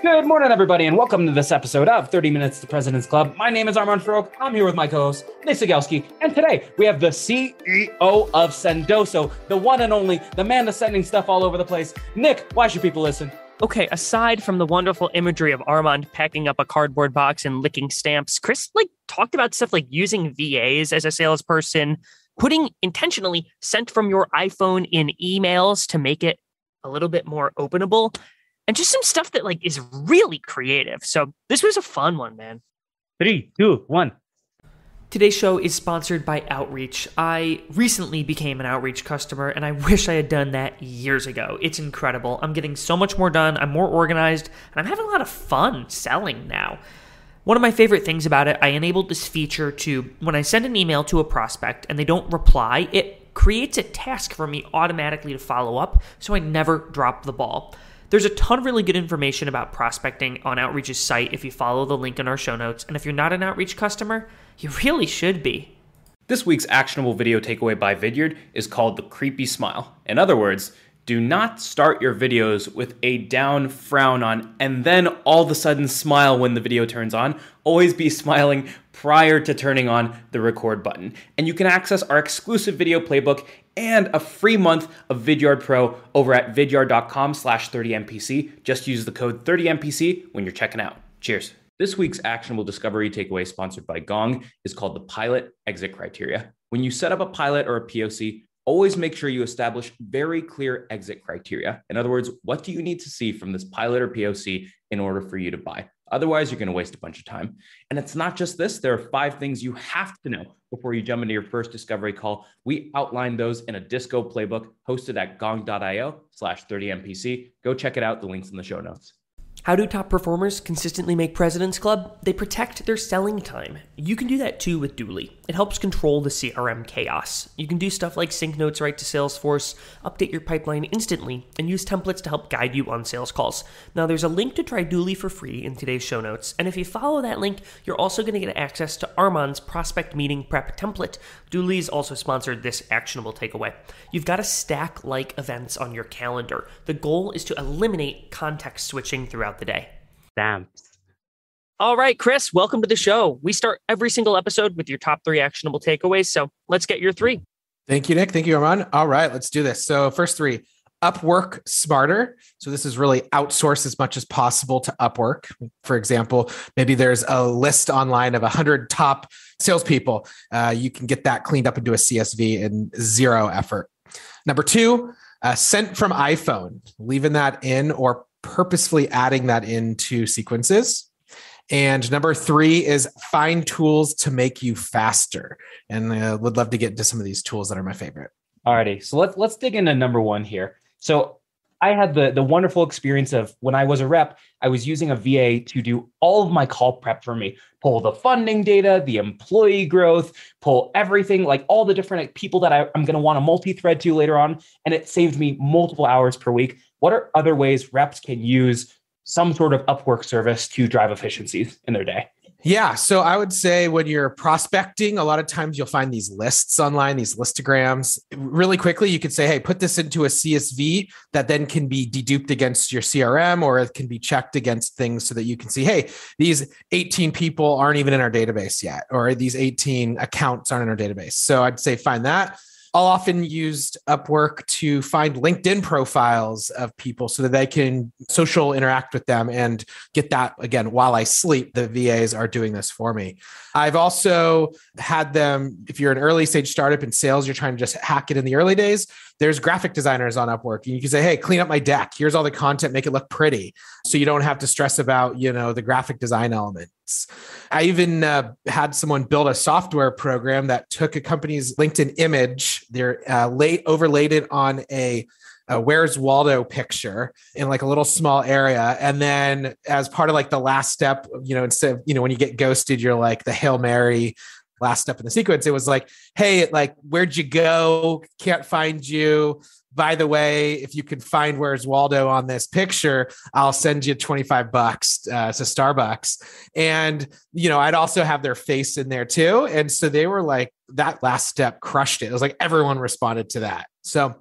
Good morning, everybody, and welcome to this episode of 30 Minutes to President's Club. My name is Armand Farrokh. I'm here with my co-host, Nick Cegelski, and today we have the CEO of Sendoso, the one and only, the man that's sending stuff all over the place. Nick, why should people listen? Okay, aside from the wonderful imagery of Armand packing up a cardboard box and licking stamps, Chris talked about stuff like using VAs as a salesperson, putting intentionally sent from your iPhone in emails to make it a little bit more openable, and just some stuff that is really creative. So this was a fun one, man. 3, 2, 1. Today's show is sponsored by Outreach. I recently became an Outreach customer, and I wish I had done that years ago. It's incredible. I'm getting so much more done. I'm more organized, and I'm having a lot of fun selling now. One of my favorite things about it, I enabled this feature to, when I send an email to a prospect and they don't reply, it creates a task for me automatically to follow up, so I never drop the ball. There's a ton of really good information about prospecting on Outreach's site if you follow the link in our show notes. And if you're not an Outreach customer, you really should be. This week's actionable video takeaway by Vidyard is called the creepy smile. In other words, do not start your videos with a down frown on and then all of a sudden smile when the video turns on. Always be smiling prior to turning on the record button. And you can access our exclusive video playbook and a free month of Vidyard Pro over at vidyard.com/30mpc. Just use the code 30mpc when you're checking out. Cheers. This week's actionable discovery takeaway, sponsored by Gong, is called the pilot exit criteria. When you set up a pilot or a POC, always make sure you establish very clear exit criteria. In other words, what do you need to see from this pilot or POC in order for you to buy? Otherwise, you're going to waste a bunch of time. And it's not just this. There are 5 things you have to know before you jump into your first discovery call. We outlined those in a Disco playbook hosted at gong.io/30mpc. Go check it out. The link's in the show notes. How do top performers consistently make President's Club? They protect their selling time. You can do that too with Dooly. It helps control the CRM chaos. You can do stuff like sync notes right to Salesforce, update your pipeline instantly, and use templates to help guide you on sales calls. Now, there's a link to try Dooly for free in today's show notes, and if you follow that link, you're also going to get access to Armand's prospect meeting prep template. Dooly's also sponsored this actionable takeaway. You've got to stack like events on your calendar. The goal is to eliminate context switching throughout the day. Stamps. All right, Chris, welcome to the show. We start every single episode with your top 3 actionable takeaways, so let's get your 3. Thank you, Nick. Thank you, Armand. All right, let's do this. So first 3, Upwork smarter. So this is really outsource as much as possible to Upwork. For example, maybe there's a list online of 100 top salespeople. You can get that cleaned up into a CSV in 0 effort. Number 2, sent from iPhone, leaving that in or purposefully adding that into sequences. And number 3 is find tools to make you faster. And would love to get into some of these tools that are my favorite. Alrighty, so let's dig into number 1 here. So I had the wonderful experience of when I was a rep, I was using a VA to do all of my call prep for me, pull the funding data, the employee growth, pull everything, like all the different people that I'm going to want to multi-thread to later on. And it saved me multiple hours per week. What are other ways reps can use some sort of Upwork service to drive efficiencies in their day? Yeah. So I would say when you're prospecting, a lot of times you'll find these lists online, these listograms. Really quickly, you could say, hey, put this into a CSV that then can be deduped against your CRM, or it can be checked against things so that you can see, hey, these 18 people aren't even in our database yet, or these 18 accounts aren't in our database. So I'd say find that. I'll often use Upwork to find LinkedIn profiles of people so that they can social interact with them and get that, again, while I sleep. The VAs are doing this for me. I've also had them, if you're an early stage startup in sales, you're trying to just hack it in the early days, there's graphic designers on Upwork. And you can say, hey, clean up my deck. Here's all the content, make it look pretty. So you don't have to stress about, the graphic design elements. I even had someone build a software program that took a company's LinkedIn image, they're overlaid it on a Where's Waldo picture in like a little small area. And then as part of like the last step, instead of, when you get ghosted, you're like the Hail Mary last step in the sequence. It was like, hey, like, where'd you go? Can't find you. By the way, if you could find Where's Waldo on this picture, I'll send you $25 to Starbucks. And, I'd also have their face in there too. And so they were like, that last step crushed it. It was like everyone responded to that. So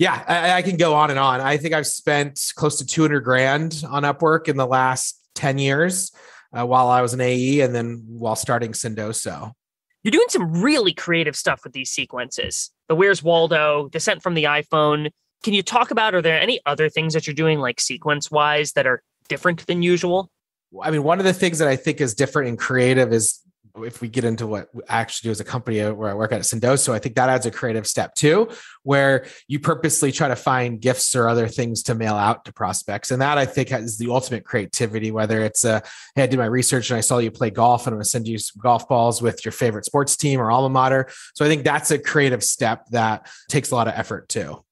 Yeah, I can go on and on. I think I've spent close to 200 grand on Upwork in the last 10 years while I was an AE and then while starting Sendoso. You're doing some really creative stuff with these sequences. The Where's Waldo, the Sent from the iPhone. Can you talk about, are there any other things that you're doing like sequence-wise that are different than usual? I mean, one of the things that I think is different and creative is if we get into what I actually do as a company where I work at Sendoso, I think that adds a creative step too, where you purposely try to find gifts or other things to mail out to prospects. And that I think is the ultimate creativity, whether it's hey, I did my research and I saw you play golf and I'm going to send you some golf balls with your favorite sports team or alma mater. So I think that's a creative step that takes a lot of effort too.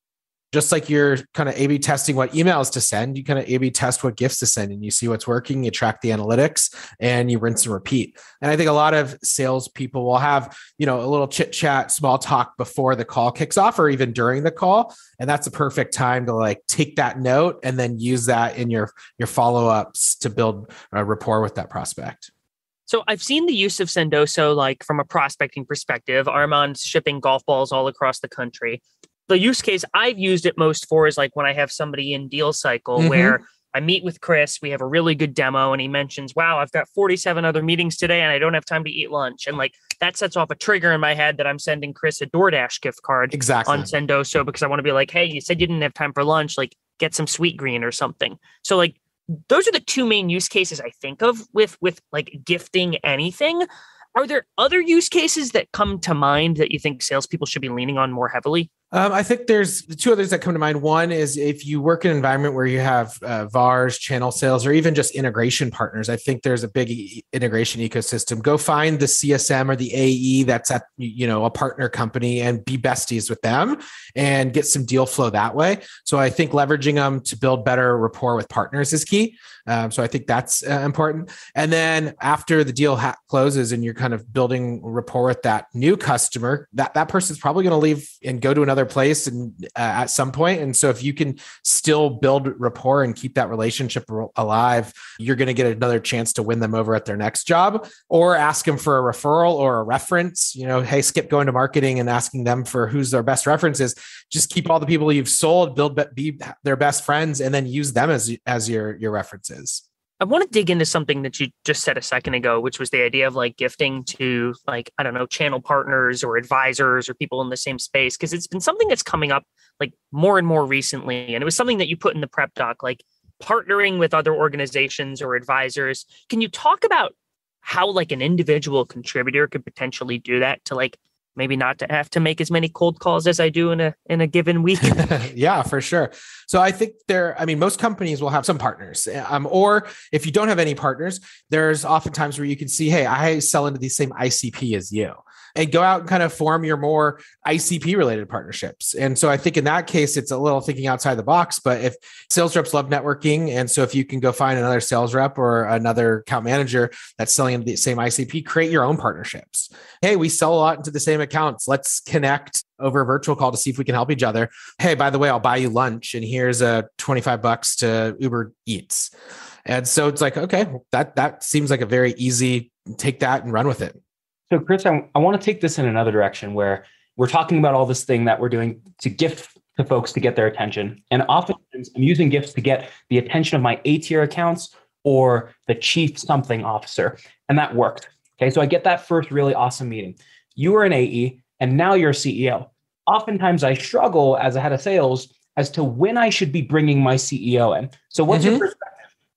Just like you're kind of A/B testing what emails to send, you kind of A/B test what gifts to send, and you see what's working, you track the analytics, and you rinse and repeat. And I think a lot of salespeople will have, a little chit chat, small talk before the call kicks off, or even during the call, and that's a perfect time to like take that note and then use that in your follow-ups to build a rapport with that prospect. So I've seen the use of Sendoso, like from a prospecting perspective. Armand's shipping golf balls all across the country. The use case I've used it most for is like when I have somebody in deal cycle where I meet with Chris, we have a really good demo and he mentions, wow, I've got 47 other meetings today and I don't have time to eat lunch. And like that sets off a trigger in my head that I'm sending Chris a DoorDash gift card on Sendoso because I want to be like, hey, you said you didn't have time for lunch, like get some Sweet Green or something. So like those are the two main use cases I think of with like gifting anything. Are there other use cases that come to mind that you think salespeople should be leaning on more heavily? I think there's two others that come to mind. One is if you work in an environment where you have VARs, channel sales, or even just integration partners, I think there's a big integration ecosystem. Go find the CSM or the AE that's at, a partner company and be besties with them and get some deal flow that way. So I think leveraging them to build better rapport with partners is key. So I think that's important. And then after the deal closes and you're kind of building rapport with that new customer, that person's probably going to leave and go to another place and at some point. And so if you can still build rapport and keep that relationship alive, you're going to get another chance to win them over at their next job, or ask them for a referral or a reference. Hey, skip going to marketing and asking them for who's their best references. Just keep all the people you've sold, be their best friends, and then use them as your references. I want to dig into something that you just said a second ago, which was the idea of like gifting to like, I don't know, channel partners or advisors or people in the same space. Cause it's been something that's coming up like more and more recently. And it was something that you put in the prep doc, like partnering with other organizations or advisors. Can you talk about how like an individual contributor could potentially do that to like, maybe not to have to make as many cold calls as I do in a given week? Yeah, for sure. So I think most companies will have some partners, or if you don't have any partners, there's oftentimes where you can see, hey, I sell into the same ICP as you, and go out and kind of form your more ICP related partnerships. And so I think in that case, it's a little thinking outside the box, but if sales reps love networking. And so if you can go find another sales rep or another account manager that's selling into the same ICP, create your own partnerships. Hey, we sell a lot into the same accounts. Let's connect over a virtual call to see if we can help each other. Hey, by the way, I'll buy you lunch and here's a $25 to Uber Eats. And so it's like, okay, that seems like a very easy, take that and run with it. So Chris, I want to take this in another direction where we're talking about all this thing that we're doing to gift to folks to get their attention. And oftentimes I'm using gifts to get the attention of my A-tier accounts or the chief something officer. And that worked. Okay. So I get that first really awesome meeting. You were an AE and now you're a CEO. Oftentimes I struggle as a head of sales as to when I should be bringing my CEO in. So what's your perspective?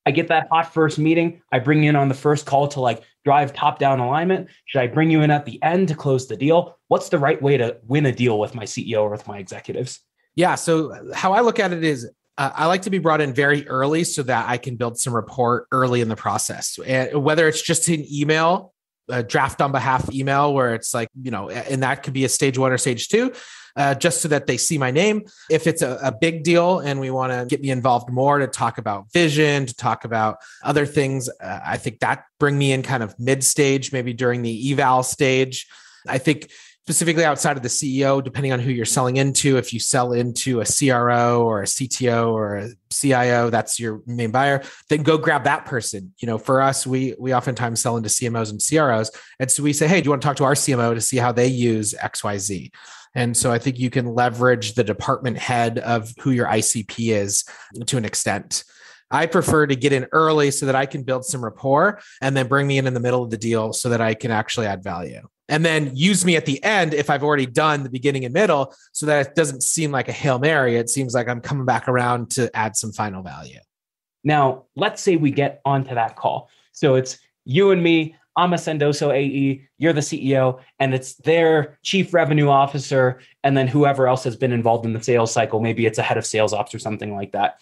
I get that hot first meeting. I bring you in on the first call to like drive top-down alignment. Should I bring you in at the end to close the deal? What's the right way to win a deal with my CEO or with my executives? Yeah. So how I look at it is I like to be brought in very early so that I can build some rapport early in the process. And whether it's just an email, a draft on behalf email where it's like, and that could be a stage 1 or stage 2. Just so that they see my name. If it's a big deal and we want to get me involved more to talk about vision, to talk about other things, I think that bring me in kind of mid-stage, maybe during the eval stage. I think specifically outside of the CEO, depending on who you're selling into. If you sell into a CRO or a CTO or a CIO, that's your main buyer, then go grab that person. For us, we oftentimes sell into CMOs and CROs. And so we say, hey, do you want to talk to our CMO to see how they use XYZ? And so I think you can leverage the department head of who your ICP is to an extent. I prefer to get in early so that I can build some rapport and then bring me in the middle of the deal so that I can actually add value. And then use me at the end if I've already done the beginning and middle so that it doesn't seem like a Hail Mary. It seems like I'm coming back around to add some final value. Now, let's say we get onto that call. So it's you and me. I'm a Sendoso AE, you're the CEO, and it's their chief revenue officer, and then whoever else has been involved in the sales cycle. Maybe it's a head of sales ops or something like that.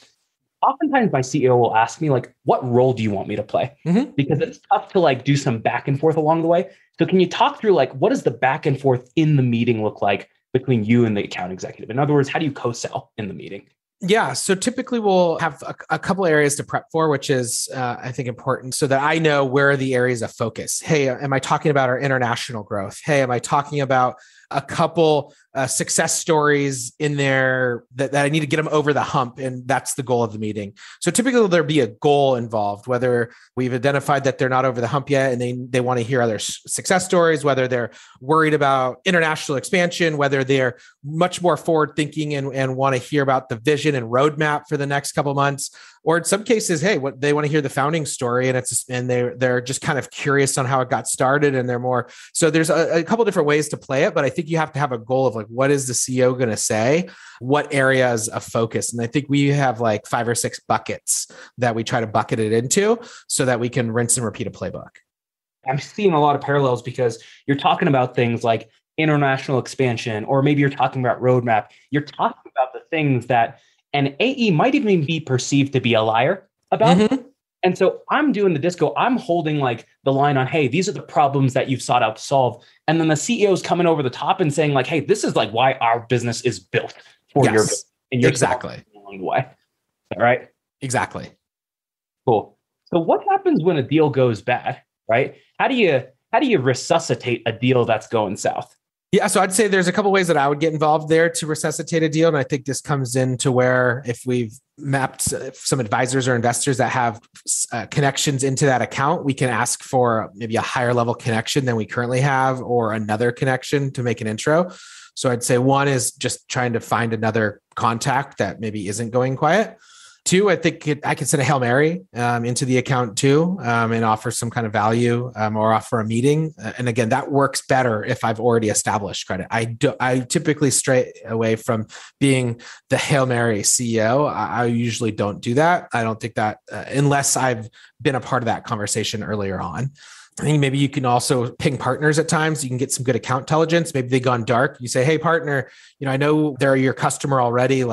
Oftentimes my CEO will ask me, like, what role do you want me to play? Mm-hmm. Because it's tough to do some back and forth along the way. So can you talk through what does the back and forth in the meeting look like between you and the account executive? In other words, how do you co-sell in the meeting? Yeah. So typically we'll have a couple areas to prep for, which is, I think, important so that I know where are the areas of focus. Hey, am I talking about our international growth? Hey, am I talking about a couple success stories in there that I need to get them over the hump? And that's the goal of the meeting. So typically there'll be a goal involved, whether we've identified that they're not over the hump yet and they want to hear other success stories, whether they're worried about international expansion, whether they're much more forward thinking and want to hear about the vision and roadmap for the next couple of months. Or in some cases, hey, what they want to hear the founding story, and they're just kind of curious on how it got started, and they're more. So there's a couple different ways to play it, but I think you have to have a goal of what is the CEO going to say, what areas of focus, and I think we have 5 or 6 buckets that we try to bucket it into, so that we can rinse and repeat a playbook. I'm seeing a lot of parallels because you're talking about things like international expansion, or maybe you're talking about roadmap. You're talking about the things that an AE might even be perceived to be a liar about. Mm-hmm. And so I'm doing the disco. I'm holding the line on, hey, these are the problems that you've sought out to solve. And then the CEO's coming over the top and saying hey, this is why our business is built for your business. And you're exactly along the way. All right. Exactly. Cool. So what happens when a deal goes bad, right? How do you resuscitate a deal that's going south? Yeah, so I'd say there's a couple ways that I would get involved there to resuscitate a deal. And I think this comes into where if we've mapped some advisors or investors that have connections into that account, we can ask for maybe a higher level connection than we currently have, or another connection to make an intro. So I'd say one is just trying to find another contact that maybe isn't going quiet. 2, I think I could send a Hail Mary into the account too, and offer some kind of value or offer a meeting. And again, that works better if I've already established credit. I typically stray away from being the Hail Mary CEO. I usually don't do that. I don't think that unless I've been a part of that conversation earlier on. I think maybe you can also ping partners at times. You can get some good account intelligence. Maybe they've gone dark. You say, hey, partner, I know they're your customer already.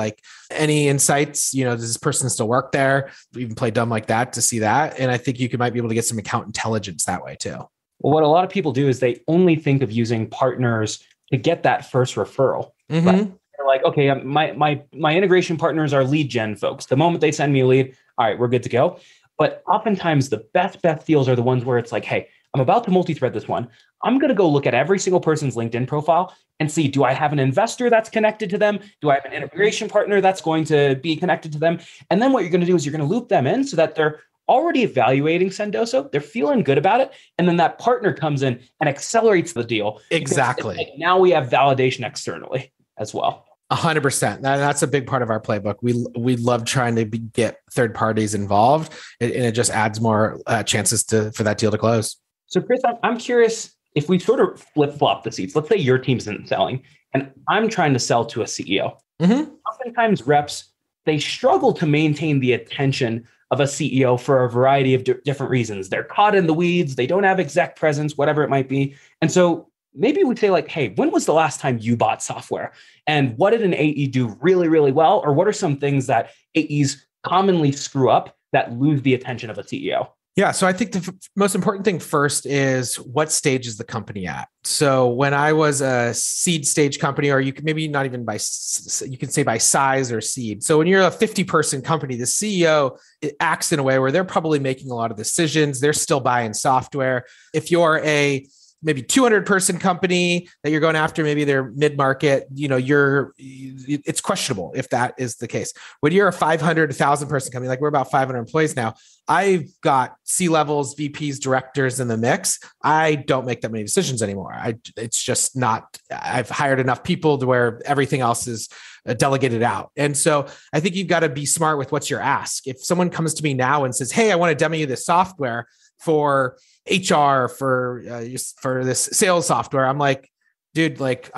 Any insights, does this person still work there? Even play dumb like that to see that. And I think you might be able to get some account intelligence that way too. Well, what a lot of people do is they only think of using partners to get that first referral. Mm-hmm. Right? They're okay, my integration partners are lead gen folks. The moment they send me a lead, all right, we're good to go. But oftentimes the best deals are the ones where it's hey, I'm about to multi-thread this one. I'm going to go look at every single person's LinkedIn profile and see, do I have an investor that's connected to them? Do I have an integration partner that's going to be connected to them? And then what you're going to do is you're going to loop them in so that they're already evaluating Sendoso. They're feeling good about it. And then that partner comes in and accelerates the deal. Exactly. Now we have validation externally as well. 100%. That's a big part of our playbook. We love trying to get third parties involved, and it just adds more chances for that deal to close. So Chris, I'm curious if we sort of flip-flop the seats. Let's say your team's in selling and I'm trying to sell to a CEO. Mm-hmm. Oftentimes reps, they struggle to maintain the attention of a CEO for a variety of different reasons. They're caught in the weeds. They don't have exec presence, whatever it might be. And so maybe we say hey, when was the last time you bought software? And what did an AE do really, really well? Or what are some things that AEs commonly screw up that lose the attention of a CEO? Yeah. So I think the most important thing first is what stage is the company at? So when I was a seed stage company, or you can maybe not even you can say by size or seed. So when you're a 50-person company, the CEO acts in a way where they're probably making a lot of decisions. They're still buying software. If you're a maybe 200 person company that you're going after, maybe they're mid-market, it's questionable if that is the case. When you're a 500, 1,000 person company, like we're about 500 employees now, I've got C-levels, VPs, directors in the mix. I don't make that many decisions anymore. It's just not, I've hired enough people to where everything else is delegated out. And so I think you've got to be smart with what's your ask. If someone comes to me now and says, hey, I want to demo you this software for HR, for this sales software, I'm like, dude, like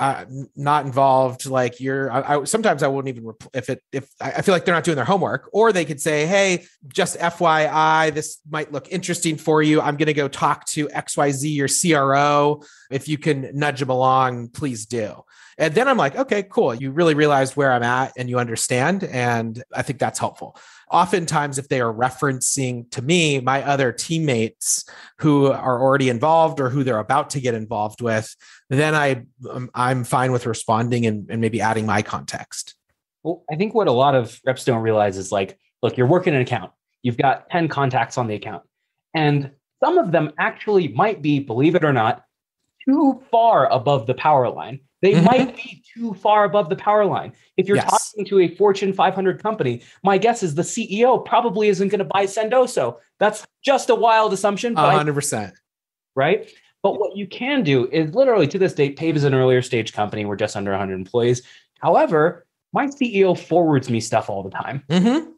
not involved. Like sometimes I wouldn't even, if I feel like they're not doing their homework, or they could say, hey, just FYI, this might look interesting for you. I'm going to go talk to XYZ, your CRO. If you can nudge them along, please do. And then I'm like, okay, cool. You really realized where I'm at and you understand. And I think that's helpful. Oftentimes, if they are referencing to me, my other teammates who are already involved or who they're about to get involved with, then I'm fine with responding and maybe adding my context. Well, I think what a lot of reps don't realize is like, look, you're working an account. You've got 10 contacts on the account. And some of them actually might be, believe it or not, too far above the power line. They might be too far above the power line. If you're talking to a Fortune 500 company, my guess is the CEO probably isn't going to buy Sendoso. That's just a wild assumption. 100%. Right? But what you can do is literally to this date, Pave is an earlier stage company. We're just under 100 employees. However, my CEO forwards me stuff all the time. Mm-hmm.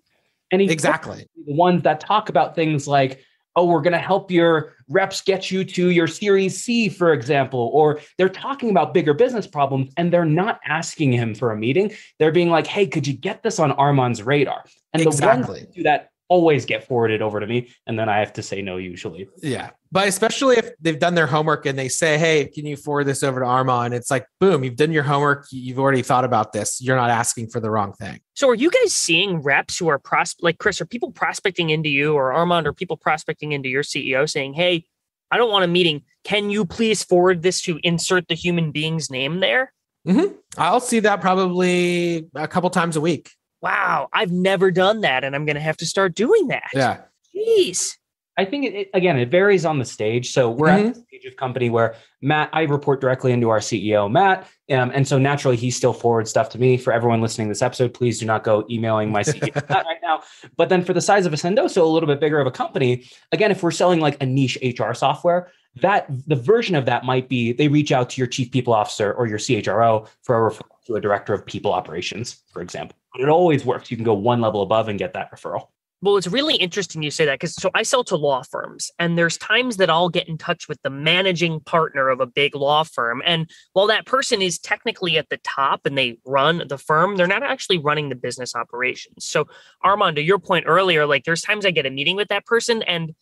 And he exactly the ones that talk about things like, oh, we're going to help your reps get you to your Series C, for example, or they're talking about bigger business problems and they're not asking him for a meeting. They're being like, hey, could you get this on Armand's radar? And the ones that do that always get forwarded over to me. And then I have to say no, usually. Yeah. But especially if they've done their homework and they say, hey, can you forward this over to Armand? It's like, boom, you've done your homework. You've already thought about this. You're not asking for the wrong thing. So are you guys seeing reps who are like Chris, are people prospecting into you or Armand, or people prospecting into your CEO saying, hey, I don't want a meeting. Can you please forward this to insert the human being's name there? Mm-hmm. I'll see that probably a couple times a week. Wow, I've never done that, and I'm going to have to start doing that. Yeah. Jeez. I think it varies on the stage. So we're at the stage of company where Matt, I report directly into our CEO, Matt. And so naturally, he still forwards stuff to me. For everyone listening to this episode, please do not go emailing my CEO Matt right now. But then for the size of a Sendoso, a little bit bigger of a company, again, if we're selling like a niche HR software, that the version of that might be they reach out to your chief people officer or your CHRO for a referral to a director of people operations, for example. But it always works. You can go one level above and get that referral. Well, it's really interesting you say that because so I sell to law firms, and there's times that I'll get in touch with the managing partner of a big law firm. And while that person is technically at the top and they run the firm, they're not actually running the business operations. So Armand, to your point earlier, like there's times I get a meeting with that person and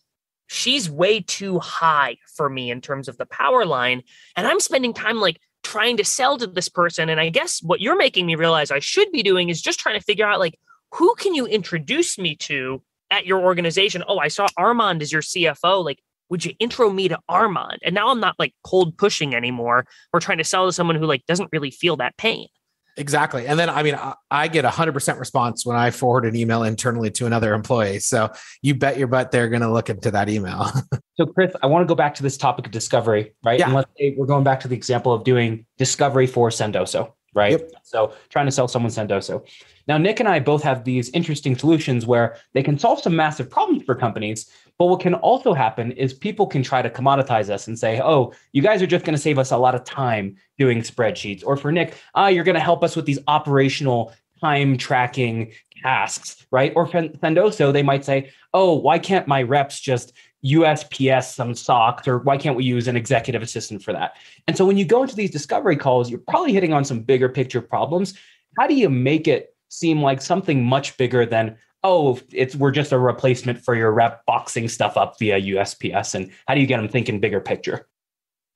she's way too high for me in terms of the power line. And I'm spending time like trying to sell to this person. And I guess what you're making me realize I should be doing is just trying to figure out like, who can you introduce me to at your organization? Oh, I saw Armand as your CFO. Like, would you intro me to Armand? And now I'm not like cold pushing anymore. We're trying to sell to someone who like doesn't really feel that pain. Exactly. And then, I mean, I get 100% response when I forward an email internally to another employee. So you bet your butt they're going to look into that email. So Chris, I want to go back to this topic of discovery, right? Yeah. And let's say we're going back to the example of doing discovery for Sendoso, right? Yep. So trying to sell someone Sendoso. Now, Nick and I both have these interesting solutions where they can solve some massive problems for companies. But what can also happen is people can try to commoditize us and say, oh, you guys are just going to save us a lot of time doing spreadsheets. Or for Nick, you're going to help us with these operational time tracking tasks, right? Or for Sendoso, they might say, oh, why can't my reps just USPS some socks, or why can't we use an executive assistant for that? And so when you go into these discovery calls, you're probably hitting on some bigger picture problems. How do you make it seem like something much bigger than, oh, we're just a replacement for your rep boxing stuff up via USPS? And how do you get them thinking bigger picture?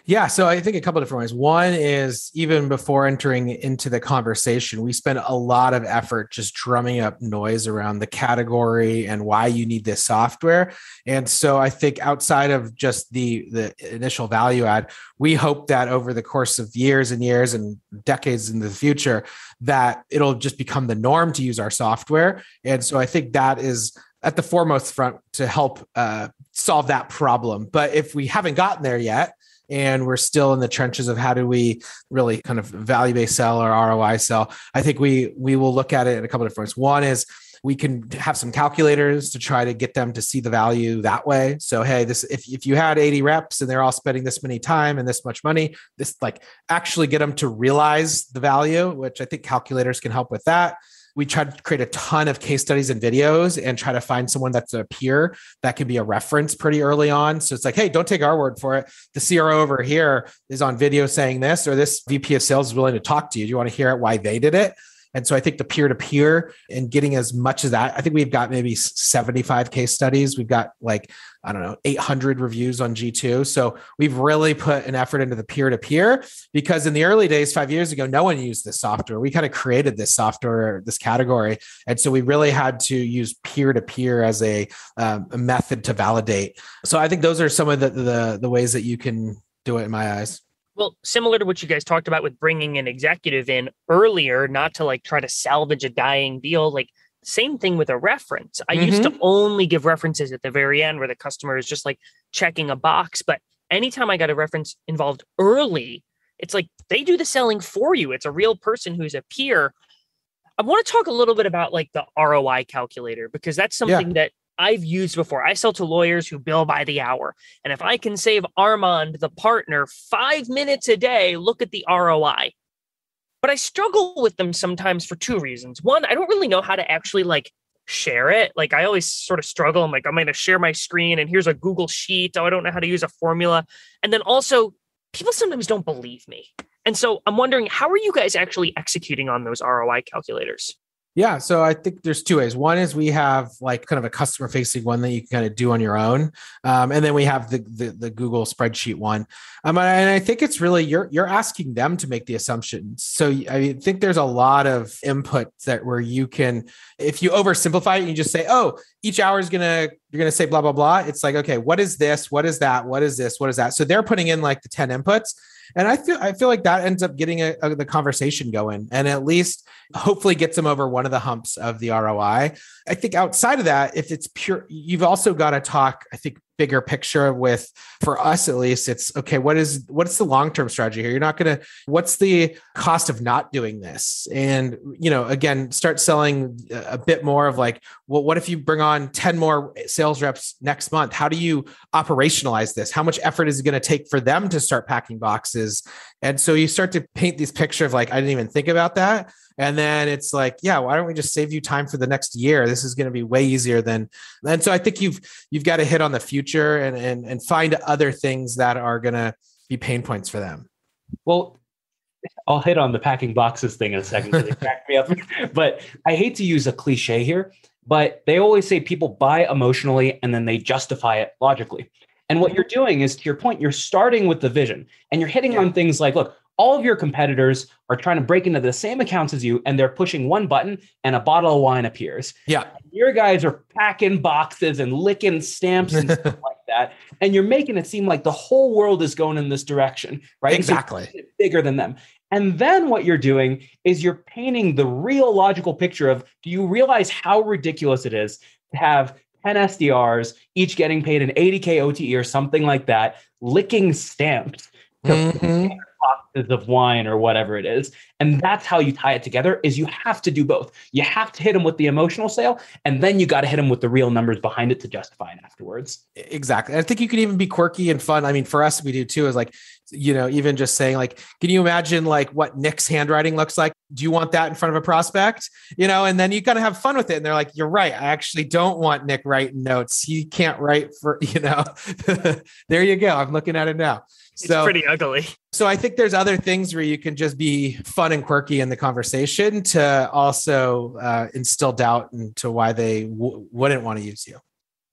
Yeah. So I think a couple of different ways. One is even before entering into the conversation, we spend a lot of effort just drumming up noise around the category and why you need this software. And so I think outside of just the initial value add, we hope that over the course of years and years and decades in the future, that it'll just become the norm to use our software. And so I think that is at the foremost front to help solve that problem. But if we haven't gotten there yet, and we're still in the trenches of how do we really kind of value-based sell or ROI sell. I think we will look at it in a couple of different ways. One is we can have some calculators to try to get them to see the value that way. So, hey, this if you had 80 reps and they're all spending this many time and this much money, this like actually get them to realize the value, which I think calculators can help with that. We try to create a ton of case studies and videos and try to find someone that's a peer that can be a reference pretty early on. So it's like, hey, don't take our word for it. The CRO over here is on video saying this, or this VP of sales is willing to talk to you. Do you want to hear it, why they did it? And so I think the peer-to-peer and getting as much as that, I think we've got maybe 75 case studies. We've got 800 reviews on G2. So we've really put an effort into the peer-to-peer, because in the early days, 5 years ago, no one used this software. We kind of created this software, this category. And so we really had to use peer-to-peer as a method to validate. So I think those are some of the ways that you can do it in my eyes. Well, similar to what you guys talked about with bringing an executive in earlier, not to like try to salvage a dying deal, like same thing with a reference. I used to only give references at the very end where the customer is just like checking a box. But anytime I got a reference involved early, it's like they do the selling for you. It's a real person who's a peer. I want to talk a little bit about like the ROI calculator, because that's something that I've used before. I sell to lawyers who bill by the hour. And if I can save Armand, the partner, 5 minutes a day, look at the ROI. But I struggle with them sometimes for two reasons. One, I don't really know how to actually like share it. Like I always sort of struggle. I'm like, I'm going to share my screen and here's a Google sheet. Oh, I don't know how to use a formula. And then also people sometimes don't believe me. And so I'm wondering, how are you guys actually executing on those ROI calculators? Yeah. So I think there's two ways. One is we have like kind of a customer facing one that you can kind of do on your own. And then we have the Google spreadsheet one. And I think it's really, you're asking them to make the assumptions. So I think there's a lot of input where you can, if you oversimplify it, you just say, oh, each hour is you're going to say blah, blah, blah. It's like, okay, what is this? What is that? What is this? What is that? So they're putting in like the 10 inputs. And I feel like that ends up getting the conversation going, and at least hopefully gets them over one of the humps of the ROI. I think outside of that, if it's pure, you've also got to talk, I think, bigger picture with, for us at least, it's okay, what's the long-term strategy here? You're not going to, what's the cost of not doing this? And, again, start selling a bit more of like, well, what if you bring on 10 more sales reps next month? How do you operationalize this? How much effort is it going to take for them to start packing boxes? And so you start to paint this picture of like, I didn't even think about that. And then it's like, yeah, why don't we just save you time for the next year? This is going to be way easier than. And so I think you've got to hit on the future and find other things that are going to be pain points for them. Well, I'll hit on the packing boxes thing in a second because it cracked me up. But I hate to use a cliche here, but they always say people buy emotionally and then they justify it logically. And what you're doing is, to your point, you're starting with the vision and you're hitting on things like, look, all of your competitors are trying to break into the same accounts as you, and they're pushing one button and a bottle of wine appears. Yeah. Your guys are packing boxes and licking stamps and stuff like that. And you're making it seem like the whole world is going in this direction, right? Exactly. So it's bigger than them. And then what you're doing is you're painting the real logical picture of, do you realize how ridiculous it is to have 10 SDRs, each getting paid an 80K OTE or something like that, licking stamps to boxes of wine or whatever it is. And that's how you tie it together, is you have to do both. You have to hit them with the emotional sale, and then you got to hit them with the real numbers behind it to justify it afterwards. Exactly. I think you can even be quirky and fun. I mean, for us, we do too, is like, even just saying like, can you imagine like what Nick's handwriting looks like? Do you want that in front of a prospect? And then you got to have fun with it. And they're like, you're right. I actually don't want Nick writing notes. He can't write for, there you go. I'm looking at it now. It's pretty ugly. So I think there's other things where you can just be fun and quirky in the conversation to also instill doubt into why they wouldn't want to use you.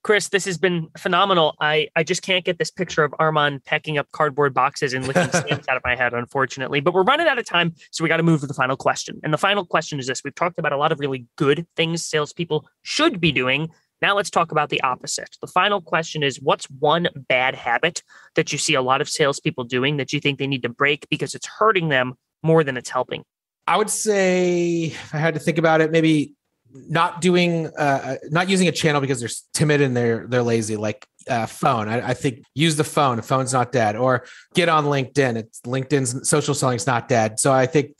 Chris, this has been phenomenal. I just can't get this picture of Armand packing up cardboard boxes and licking stamps out of my head, unfortunately. But we're running out of time, so we got to move to the final question. And the final question is this. We've talked about a lot of really good things salespeople should be doing. Now let's talk about the opposite. The final question is, what's one bad habit that you see a lot of salespeople doing that you think they need to break because it's hurting them more than it's helping? I would say, if I had to think about it, maybe not using a channel because they're timid and they're lazy. Like phone. I think use the phone. The phone's not dead. Or get on LinkedIn. It's LinkedIn's social selling is not dead. So I think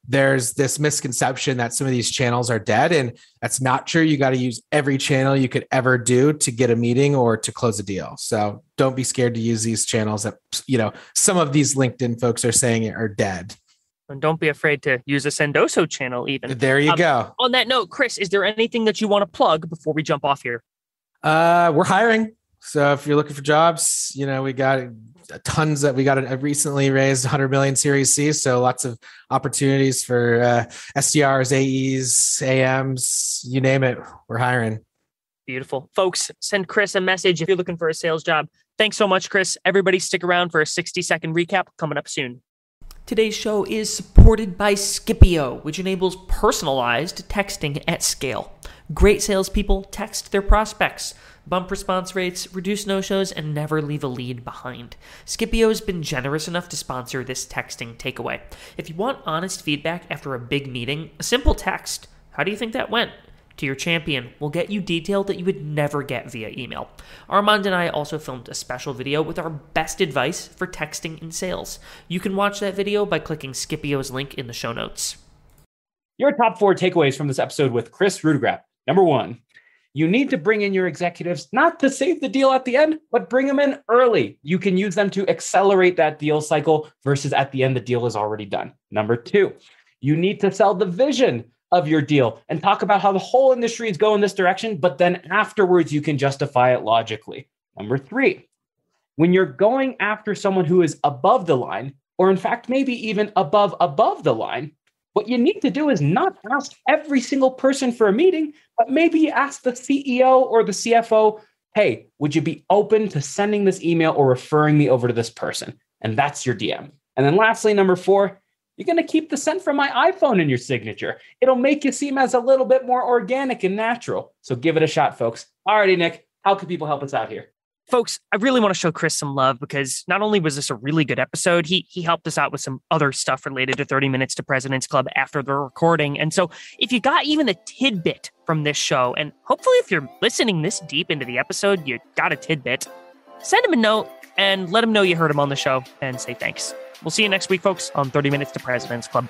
there's this misconception that some of these channels are dead, and that's not true. You got to use every channel you could ever do to get a meeting or to close a deal. So don't be scared to use these channels that, some of these LinkedIn folks are saying are dead. And don't be afraid to use a Sendoso channel even. There you go. On that note, Chris, is there anything that you want to plug before we jump off here? We're hiring. So if you're looking for jobs, we got tons that we got a recently raised 100 million Series C. So lots of opportunities for SDRs, AEs, AMs, you name it. We're hiring. Beautiful. Folks, send Chris a message if you're looking for a sales job. Thanks so much, Chris. Everybody stick around for a 60-second recap coming up soon. Today's show is supported by Skipio, which enables personalized texting at scale. Great salespeople text their prospects, bump response rates, reduce no-shows, and never leave a lead behind. Skipio has been generous enough to sponsor this texting takeaway. If you want honest feedback after a big meeting, a simple text, "How do you think that went?" to your champion will get you detail that you would never get via email. Armand and I also filmed a special video with our best advice for texting in sales. You can watch that video by clicking Skipio's link in the show notes. Your top 4 takeaways from this episode with Chris Rudegrap. Number 1, you need to bring in your executives not to save the deal at the end, but bring them in early. You can use them to accelerate that deal cycle versus at the end, the deal is already done. Number 2, you need to sell the vision of your deal and talk about how the whole industry is going this direction, but then afterwards you can justify it logically. Number 3, when you're going after someone who is above the line, or in fact, maybe even above the line, what you need to do is not ask every single person for a meeting, but maybe ask the CEO or the CFO, "Hey, would you be open to sending this email or referring me over to this person?" And that's your DM. And then lastly, number 4, you're going to keep the send from my iPhone in your signature. It'll make you seem as a little bit more organic and natural. So give it a shot, folks. Alrighty, Nick, how can people help us out here? Folks, I really want to show Chris some love because not only was this a really good episode, he helped us out with some other stuff related to 30 Minutes to President's Club after the recording. And so if you got even a tidbit from this show, and hopefully if you're listening this deep into the episode, you got a tidbit, send him a note and let him know you heard him on the show and say thanks. We'll see you next week, folks, on 30 Minutes to President's Club.